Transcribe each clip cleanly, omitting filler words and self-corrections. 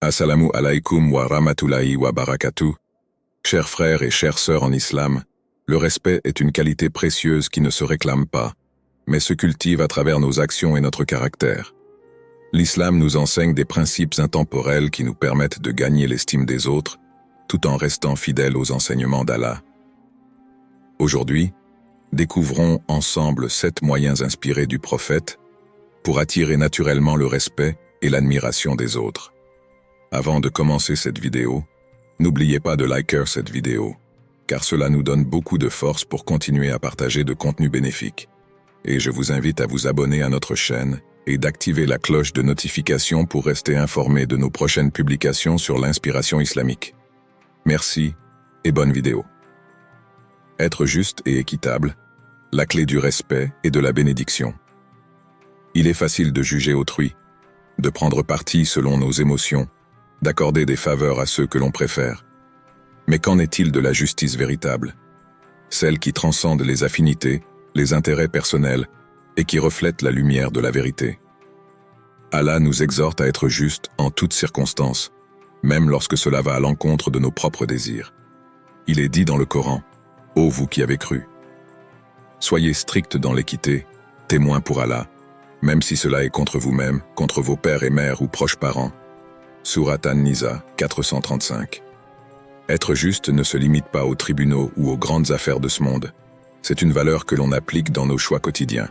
Assalamu alaikum wa rahmatullahi wa barakatuh. Chers frères et chères sœurs en islam, le respect est une qualité précieuse qui ne se réclame pas, mais se cultive à travers nos actions et notre caractère. L'islam nous enseigne des principes intemporels qui nous permettent de gagner l'estime des autres, tout en restant fidèles aux enseignements d'Allah. Aujourd'hui, découvrons ensemble 7 moyens inspirés du prophète pour attirer naturellement le respect et l'admiration des autres. Avant de commencer cette vidéo, n'oubliez pas de liker cette vidéo, car cela nous donne beaucoup de force pour continuer à partager de contenus bénéfiques. Et je vous invite à vous abonner à notre chaîne et d'activer la cloche de notification pour rester informé de nos prochaines publications sur l'inspiration islamique. Merci et bonne vidéo. Être juste et équitable, la clé du respect et de la bénédiction. Il est facile de juger autrui, de prendre parti selon nos émotions, d'accorder des faveurs à ceux que l'on préfère. Mais qu'en est-il de la justice véritable? Celle qui transcende les affinités, les intérêts personnels et qui reflète la lumière de la vérité. Allah nous exhorte à être justes en toutes circonstances, même lorsque cela va à l'encontre de nos propres désirs. Il est dit dans le Coran, « Ô vous qui avez cru ». Soyez stricts dans l'équité, témoins pour Allah, même si cela est contre vous-même, contre vos pères et mères ou proches parents. Sourate An-Nisa 435. Être juste ne se limite pas aux tribunaux ou aux grandes affaires de ce monde. C'est une valeur que l'on applique dans nos choix quotidiens.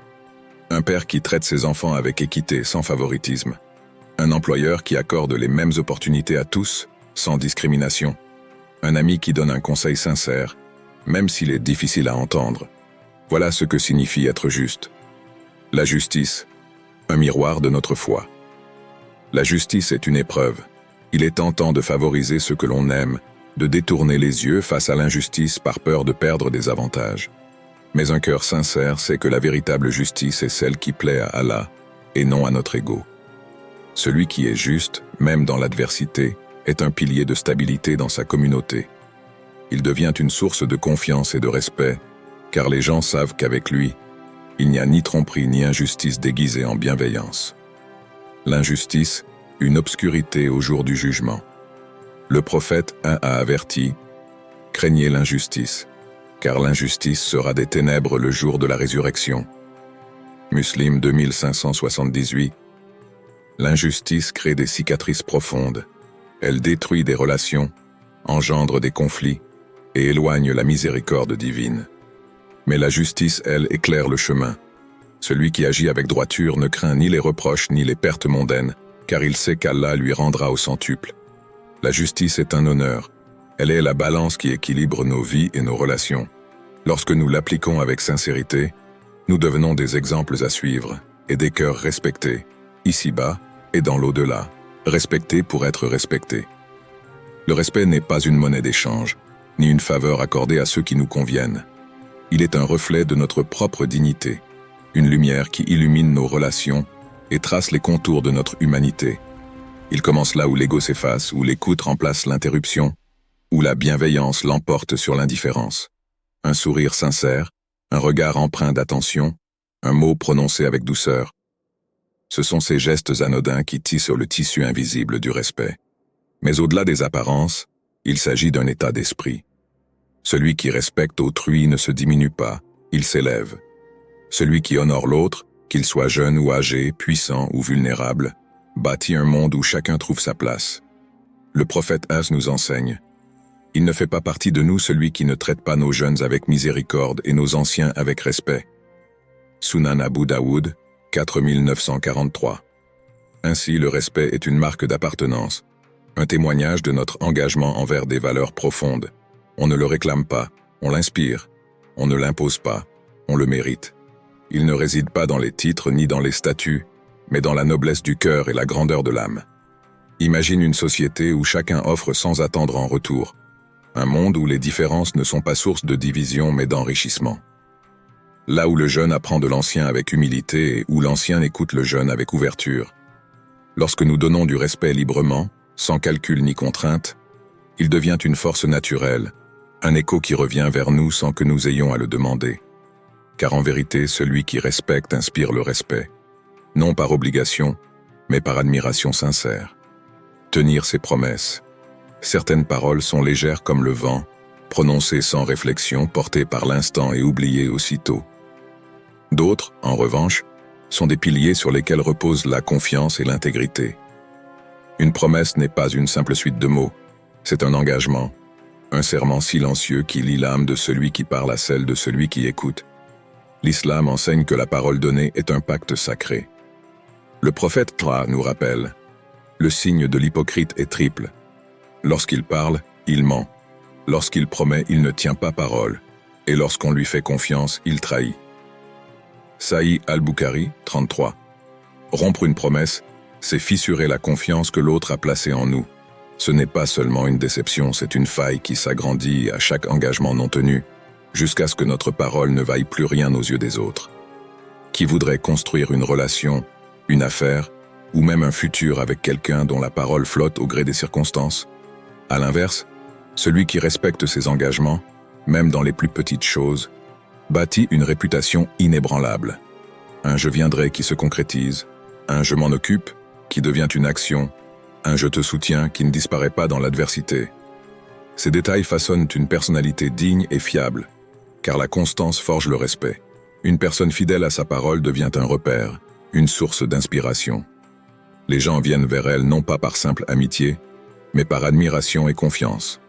Un père qui traite ses enfants avec équité sans favoritisme. Un employeur qui accorde les mêmes opportunités à tous, sans discrimination. Un ami qui donne un conseil sincère, même s'il est difficile à entendre. Voilà ce que signifie être juste. La justice, un miroir de notre foi. La justice est une épreuve. Il est tentant de favoriser ce que l'on aime, de détourner les yeux face à l'injustice par peur de perdre des avantages. Mais un cœur sincère sait que la véritable justice est celle qui plaît à Allah et non à notre ego. Celui qui est juste, même dans l'adversité, est un pilier de stabilité dans sa communauté. Il devient une source de confiance et de respect, car les gens savent qu'avec lui, il n'y a ni tromperie ni injustice déguisée en bienveillance. L'injustice, une obscurité au jour du jugement. Le prophète a averti, « Craignez l'injustice, car l'injustice sera des ténèbres le jour de la résurrection. » Muslim 2578. L'injustice crée des cicatrices profondes. Elle détruit des relations, engendre des conflits et éloigne la miséricorde divine. Mais la justice, elle, éclaire le chemin. Celui qui agit avec droiture ne craint ni les reproches ni les pertes mondaines, car il sait qu'Allah lui rendra au centuple. La justice est un honneur. Elle est la balance qui équilibre nos vies et nos relations. Lorsque nous l'appliquons avec sincérité, nous devenons des exemples à suivre et des cœurs respectés, ici-bas et dans l'au-delà, respectés pour être respectés. Le respect n'est pas une monnaie d'échange, ni une faveur accordée à ceux qui nous conviennent. Il est un reflet de notre propre dignité, une lumière qui illumine nos relations et trace les contours de notre humanité. Il commence là où l'ego s'efface, où l'écoute remplace l'interruption, où la bienveillance l'emporte sur l'indifférence. Un sourire sincère, un regard empreint d'attention, un mot prononcé avec douceur. Ce sont ces gestes anodins qui tissent le tissu invisible du respect. Mais au-delà des apparences, il s'agit d'un état d'esprit. Celui qui respecte autrui ne se diminue pas, il s'élève. Celui qui honore l'autre, qu'il soit jeune ou âgé, puissant ou vulnérable, bâtit un monde où chacun trouve sa place. Le prophète As nous enseigne. Il ne fait pas partie de nous celui qui ne traite pas nos jeunes avec miséricorde et nos anciens avec respect. Sunan Abu Daoud, 4943. Ainsi, le respect est une marque d'appartenance, un témoignage de notre engagement envers des valeurs profondes. On ne le réclame pas, on l'inspire. On ne l'impose pas, on le mérite. Il ne réside pas dans les titres ni dans les statuts, mais dans la noblesse du cœur et la grandeur de l'âme. Imagine une société où chacun offre sans attendre en retour. Un monde où les différences ne sont pas source de division mais d'enrichissement. Là où le jeune apprend de l'ancien avec humilité et où l'ancien écoute le jeune avec ouverture. Lorsque nous donnons du respect librement, sans calcul ni contrainte, il devient une force naturelle, un écho qui revient vers nous sans que nous ayons à le demander. Car en vérité, celui qui respecte inspire le respect, non par obligation, mais par admiration sincère. Tenir ses promesses. Certaines paroles sont légères comme le vent, prononcées sans réflexion, portées par l'instant et oubliées aussitôt. D'autres, en revanche, sont des piliers sur lesquels reposent la confiance et l'intégrité. Une promesse n'est pas une simple suite de mots, c'est un engagement, un serment silencieux qui lie l'âme de celui qui parle à celle de celui qui écoute. L'islam enseigne que la parole donnée est un pacte sacré. Le prophète Tra nous rappelle, le signe de l'hypocrite est triple. Lorsqu'il parle, il ment. Lorsqu'il promet, il ne tient pas parole. Et lorsqu'on lui fait confiance, il trahit. Sahih al-Bukhari, 33. Rompre une promesse, c'est fissurer la confiance que l'autre a placée en nous. Ce n'est pas seulement une déception, c'est une faille qui s'agrandit à chaque engagement non tenu, jusqu'à ce que notre parole ne vaille plus rien aux yeux des autres. Qui voudrait construire une relation, une affaire, ou même un futur avec quelqu'un dont la parole flotte au gré des circonstances? À l'inverse, celui qui respecte ses engagements, même dans les plus petites choses, bâtit une réputation inébranlable. Un « je viendrai » qui se concrétise, un « je m'en occupe » qui devient une action, un « je te soutiens » qui ne disparaît pas dans l'adversité. Ces détails façonnent une personnalité digne et fiable, car la constance forge le respect. Une personne fidèle à sa parole devient un repère, une source d'inspiration. Les gens viennent vers elle non pas par simple amitié, mais par admiration et confiance.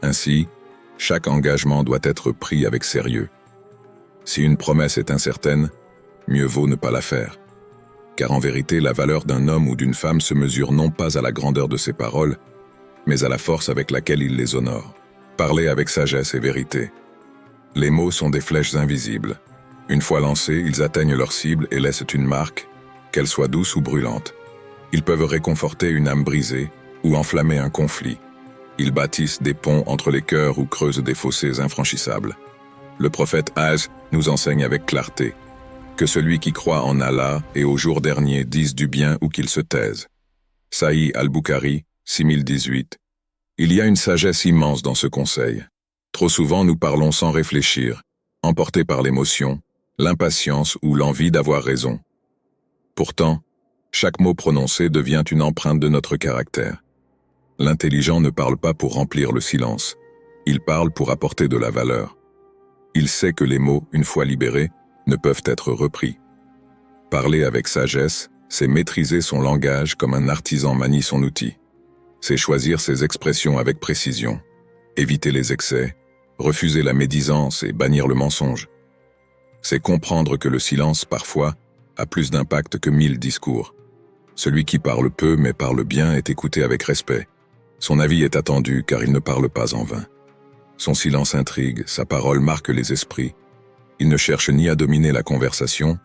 Ainsi, chaque engagement doit être pris avec sérieux. Si une promesse est incertaine, mieux vaut ne pas la faire. Car en vérité, la valeur d'un homme ou d'une femme se mesure non pas à la grandeur de ses paroles, mais à la force avec laquelle il les honore. Parler avec sagesse et vérité. Les mots sont des flèches invisibles. Une fois lancés, ils atteignent leur cible et laissent une marque, qu'elle soit douce ou brûlante. Ils peuvent réconforter une âme brisée ou enflammer un conflit. Ils bâtissent des ponts entre les cœurs ou creusent des fossés infranchissables. Le prophète Az nous enseigne avec clarté que celui qui croit en Allah et au jour dernier dise du bien ou qu'il se taise. Sahih al-Bukhari, 6018. Il y a une sagesse immense dans ce conseil. Trop souvent nous parlons sans réfléchir, emportés par l'émotion, l'impatience ou l'envie d'avoir raison. Pourtant, chaque mot prononcé devient une empreinte de notre caractère. L'intelligent ne parle pas pour remplir le silence, il parle pour apporter de la valeur. Il sait que les mots, une fois libérés, ne peuvent être repris. Parler avec sagesse, c'est maîtriser son langage comme un artisan manie son outil. C'est choisir ses expressions avec précision, éviter les excès, refuser la médisance et bannir le mensonge. C'est comprendre que le silence, parfois, a plus d'impact que 1000 discours. Celui qui parle peu mais parle bien est écouté avec respect. Son avis est attendu car il ne parle pas en vain. Son silence intrigue, sa parole marque les esprits. Il ne cherche ni à dominer la conversation,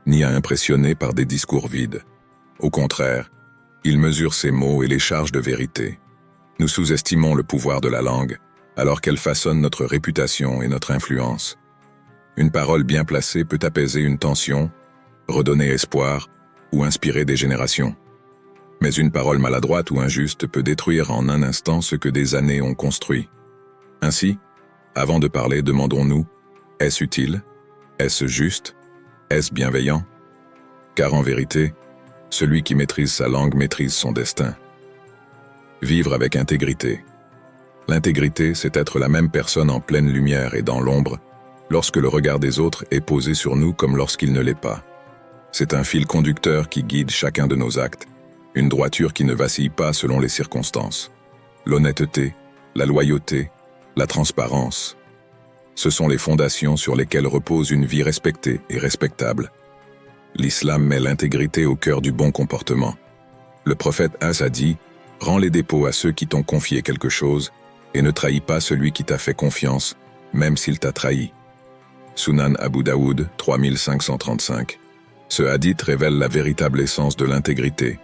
ni à impressionner par des discours vides. Au contraire, il mesure ses mots et les charge de vérité. Nous sous-estimons le pouvoir de la langue, alors qu'elle façonne notre réputation et notre influence. Une parole bien placée peut apaiser une tension, redonner espoir ou inspirer des générations. Mais une parole maladroite ou injuste peut détruire en un instant ce que des années ont construit. Ainsi, avant de parler, demandons-nous, est-ce utile? Est-ce juste? Est-ce bienveillant? Car en vérité, celui qui maîtrise sa langue maîtrise son destin. Vivre avec intégrité. L'intégrité, c'est être la même personne en pleine lumière et dans l'ombre, lorsque le regard des autres est posé sur nous comme lorsqu'il ne l'est pas. C'est un fil conducteur qui guide chacun de nos actes, une droiture qui ne vacille pas selon les circonstances. L'honnêteté, la loyauté, la transparence. Ce sont les fondations sur lesquelles repose une vie respectée et respectable. L'islam met l'intégrité au cœur du bon comportement. Le prophète a dit « Rends les dépôts à ceux qui t'ont confié quelque chose et ne trahis pas celui qui t'a fait confiance, même s'il t'a trahi. » Sunan Abu Daoud, 3535. Ce hadith révèle la véritable essence de l'intégrité.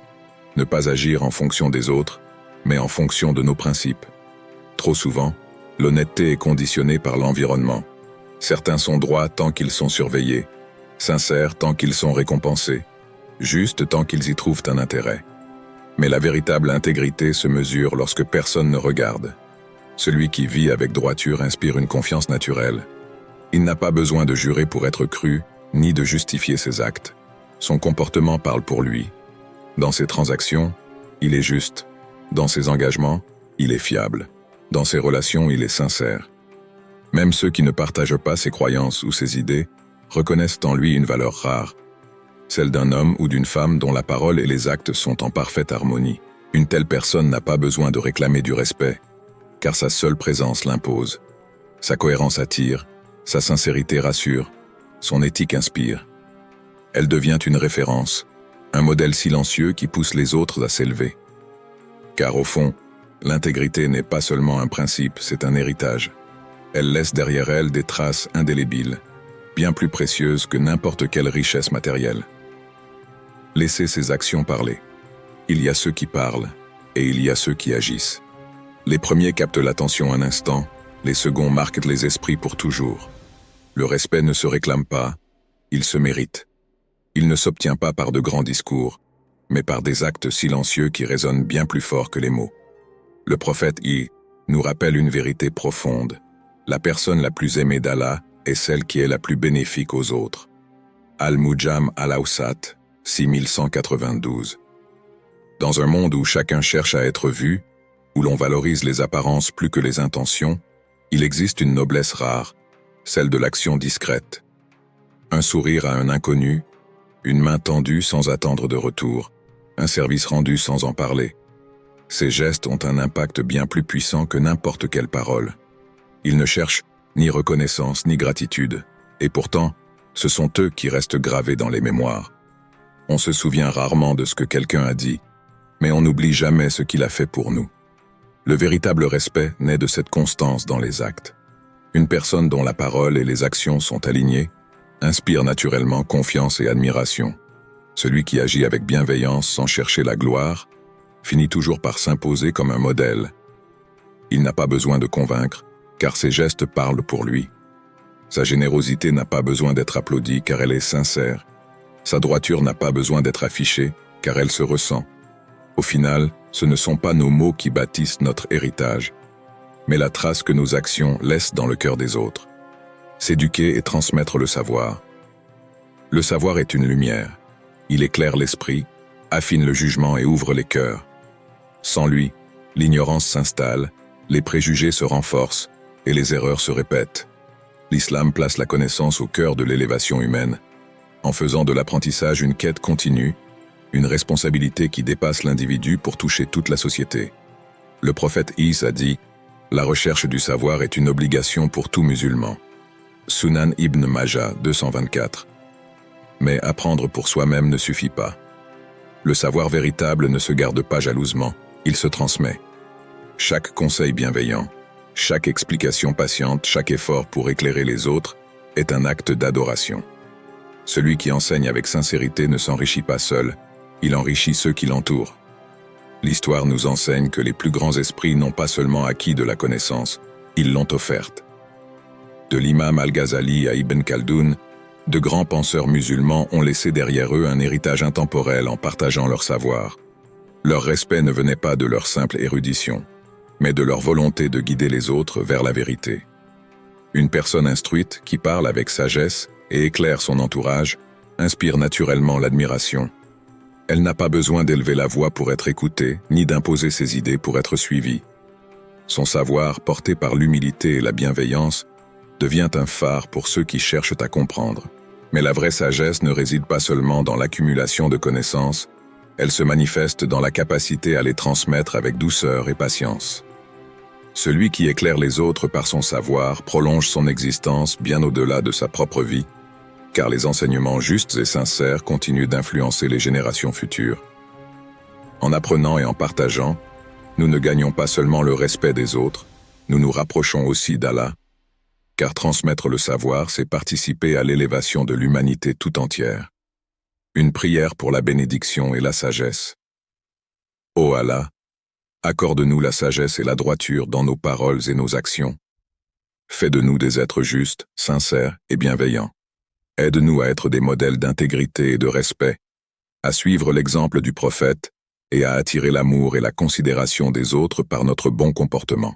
Ne pas agir en fonction des autres, mais en fonction de nos principes. Trop souvent, l'honnêteté est conditionnée par l'environnement. Certains sont droits tant qu'ils sont surveillés, sincères tant qu'ils sont récompensés, justes tant qu'ils y trouvent un intérêt. Mais la véritable intégrité se mesure lorsque personne ne regarde. Celui qui vit avec droiture inspire une confiance naturelle. Il n'a pas besoin de jurer pour être cru, ni de justifier ses actes. Son comportement parle pour lui. Dans ses transactions, il est juste. Dans ses engagements, il est fiable. Dans ses relations, il est sincère. Même ceux qui ne partagent pas ses croyances ou ses idées reconnaissent en lui une valeur rare, celle d'un homme ou d'une femme dont la parole et les actes sont en parfaite harmonie. Une telle personne n'a pas besoin de réclamer du respect, car sa seule présence l'impose. Sa cohérence attire, sa sincérité rassure, son éthique inspire. Elle devient une référence, un modèle silencieux qui pousse les autres à s'élever. Car au fond, l'intégrité n'est pas seulement un principe, c'est un héritage. Elle laisse derrière elle des traces indélébiles, bien plus précieuses que n'importe quelle richesse matérielle. Laissez ses actions parler. Il y a ceux qui parlent, et il y a ceux qui agissent. Les premiers captent l'attention un instant, les seconds marquent les esprits pour toujours. Le respect ne se réclame pas, il se mérite. Il ne s'obtient pas par de grands discours, mais par des actes silencieux qui résonnent bien plus fort que les mots. Le prophète nous rappelle une vérité profonde. La personne la plus aimée d'Allah est celle qui est la plus bénéfique aux autres. Al-Mujam al-Awsat, 6192. Dans un monde où chacun cherche à être vu, où l'on valorise les apparences plus que les intentions, il existe une noblesse rare, celle de l'action discrète. Un sourire à un inconnu, une main tendue sans attendre de retour, un service rendu sans en parler. Ces gestes ont un impact bien plus puissant que n'importe quelle parole. Ils ne cherchent ni reconnaissance ni gratitude, et pourtant, ce sont eux qui restent gravés dans les mémoires. On se souvient rarement de ce que quelqu'un a dit, mais on n'oublie jamais ce qu'il a fait pour nous. Le véritable respect naît de cette constance dans les actes. Une personne dont la parole et les actions sont alignées inspire naturellement confiance et admiration. Celui qui agit avec bienveillance sans chercher la gloire finit toujours par s'imposer comme un modèle. Il n'a pas besoin de convaincre, car ses gestes parlent pour lui. Sa générosité n'a pas besoin d'être applaudie, car elle est sincère. Sa droiture n'a pas besoin d'être affichée, car elle se ressent. Au final, ce ne sont pas nos mots qui bâtissent notre héritage, mais la trace que nos actions laissent dans le cœur des autres. S'éduquer et transmettre le savoir. Le savoir est une lumière. Il éclaire l'esprit, affine le jugement et ouvre les cœurs. Sans lui, l'ignorance s'installe, les préjugés se renforcent et les erreurs se répètent. L'islam place la connaissance au cœur de l'élévation humaine, en faisant de l'apprentissage une quête continue, une responsabilité qui dépasse l'individu pour toucher toute la société. Le prophète Isa a dit « La recherche du savoir est une obligation pour tout musulman ». Sunan Ibn Majah 224. Mais apprendre pour soi-même ne suffit pas. Le savoir véritable ne se garde pas jalousement, il se transmet. Chaque conseil bienveillant, chaque explication patiente, chaque effort pour éclairer les autres est un acte d'adoration. Celui qui enseigne avec sincérité ne s'enrichit pas seul, il enrichit ceux qui l'entourent. L'histoire nous enseigne que les plus grands esprits n'ont pas seulement acquis de la connaissance, ils l'ont offerte. De l'imam Al-Ghazali à Ibn Khaldoun, de grands penseurs musulmans ont laissé derrière eux un héritage intemporel en partageant leur savoir. Leur respect ne venait pas de leur simple érudition, mais de leur volonté de guider les autres vers la vérité. Une personne instruite qui parle avec sagesse et éclaire son entourage inspire naturellement l'admiration. Elle n'a pas besoin d'élever la voix pour être écoutée, ni d'imposer ses idées pour être suivie. Son savoir, porté par l'humilité et la bienveillance, devient un phare pour ceux qui cherchent à comprendre. Mais la vraie sagesse ne réside pas seulement dans l'accumulation de connaissances, elle se manifeste dans la capacité à les transmettre avec douceur et patience. Celui qui éclaire les autres par son savoir prolonge son existence bien au-delà de sa propre vie, car les enseignements justes et sincères continuent d'influencer les générations futures. En apprenant et en partageant, nous ne gagnons pas seulement le respect des autres, nous nous rapprochons aussi d'Allah, car transmettre le savoir, c'est participer à l'élévation de l'humanité tout entière. Une prière pour la bénédiction et la sagesse. Ô Allah, accorde-nous la sagesse et la droiture dans nos paroles et nos actions. Fais de nous des êtres justes, sincères et bienveillants. Aide-nous à être des modèles d'intégrité et de respect, à suivre l'exemple du prophète et à attirer l'amour et la considération des autres par notre bon comportement.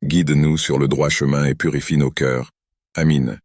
Guide-nous sur le droit chemin et purifie nos cœurs. Amin.